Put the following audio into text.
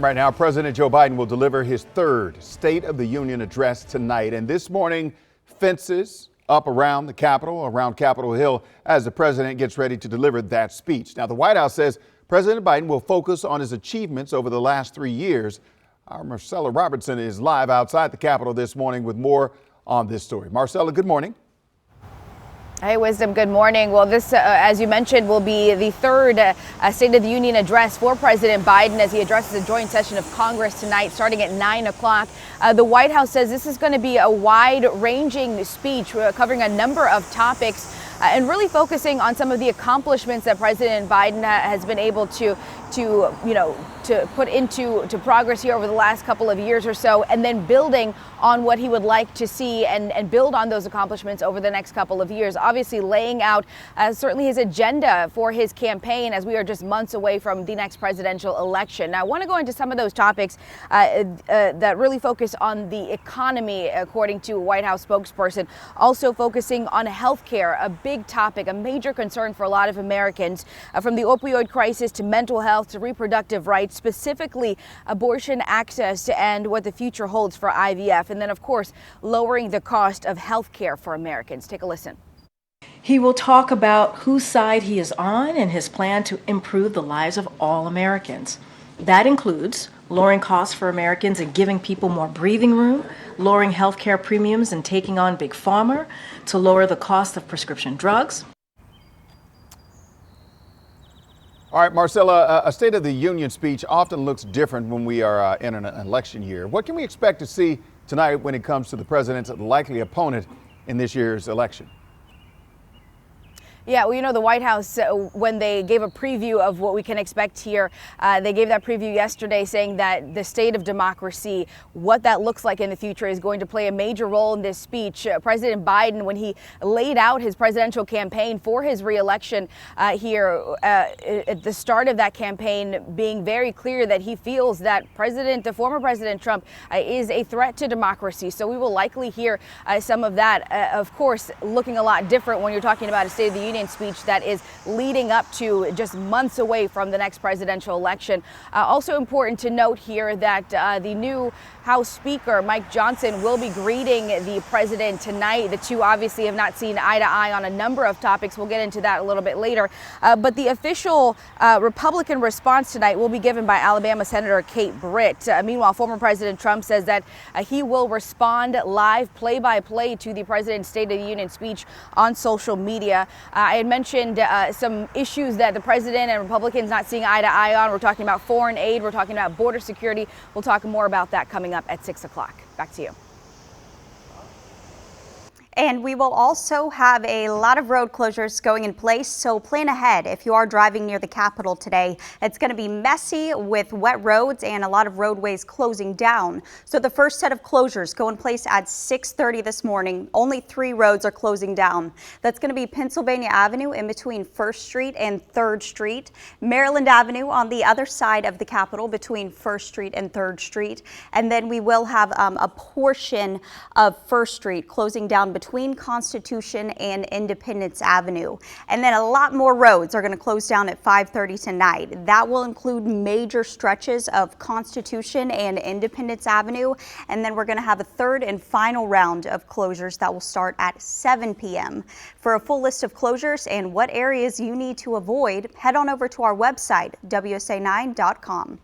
Right now, President Joe Biden will deliver his third State of the Union address tonight. And this morning, fences up around the Capitol, around Capitol Hill, as the president gets ready to deliver that speech. Now, the White House says President Biden will focus on his achievements over the last 3 years. Our Marcella Robertson is live outside the Capitol this morning with more on this story. Marcella, good morning. Hey, Wisdom, good morning. Well, this, as you mentioned, will be the third State of the Union address for President Biden as he addresses a joint session of Congress tonight starting at 9 o'clock. The White House says this is going to be a wide-ranging speech covering a number of topics and really focusing on some of the accomplishments that President Biden has been able to put into progress here over the last couple of years or so, and then building on what he would like to see and build on those accomplishments over the next couple of years. Obviously laying out certainly his agenda for his campaign as we are just months away from the next presidential election. Now, I want to go into some of those topics that really focus on the economy, according to a White House spokesperson. Also focusing on health care, a big topic, a major concern for a lot of Americans, from the opioid crisis to mental health to reproductive rights, specifically abortion access and what the future holds for IVF. And then, of course, lowering the cost of health care for Americans. Take a listen. He will talk about whose side he is on and his plan to improve the lives of all Americans. That includes lowering costs for Americans and giving people more breathing room, lowering health care premiums and taking on Big Pharma to lower the cost of prescription drugs. All right, Marcella, a State of the Union speech often looks different when we are in an election year. What can we expect to see tonight when it comes to the president's likely opponent in this year's election? Yeah, well, you know, the White House, when they gave a preview of what we can expect here, they gave that preview yesterday saying that the state of democracy, what that looks like in the future, is going to play a major role in this speech. President Biden, when he laid out his presidential campaign for his reelection here at the start of that campaign, being very clear that he feels that the former President Trump is a threat to democracy. So we will likely hear some of that, of course, looking a lot different when you're talking about a State of the Union speech that is leading up to just months away from the next presidential election. Also important to note here that the new House Speaker, Mike Johnson, will be greeting the president tonight. The two obviously have not seen eye to eye on a number of topics. We'll get into that a little bit later. But the official Republican response tonight will be given by Alabama Senator Kate Britt. Meanwhile, former President Trump says that he will respond live, play-by-play to the president's State of the Union speech on social media. I had mentioned some issues that the president and Republicans not seeing eye to eye on. We're talking about foreign aid. We're talking about border security. We'll talk more about that coming up at 6 o'clock. Back to you. And we will also have a lot of road closures going in place, so plan ahead if you are driving near the Capitol today. It's going to be messy with wet roads and a lot of roadways closing down. So the first set of closures go in place at 6:30 this morning. Only 3 roads are closing down. That's going to be Pennsylvania Avenue in between 1st Street and 3rd Street, Maryland Avenue on the other side of the Capitol between 1st Street and 3rd Street, and then we will have a portion of 1st Street closing down between Constitution and Independence Avenue. And then a lot more roads are going to close down at 5:30 tonight. That will include major stretches of Constitution and Independence Avenue. And then we're going to have a third and final round of closures that will start at 7 p.m. For a full list of closures and what areas you need to avoid, head on over to our website, WSA9.com.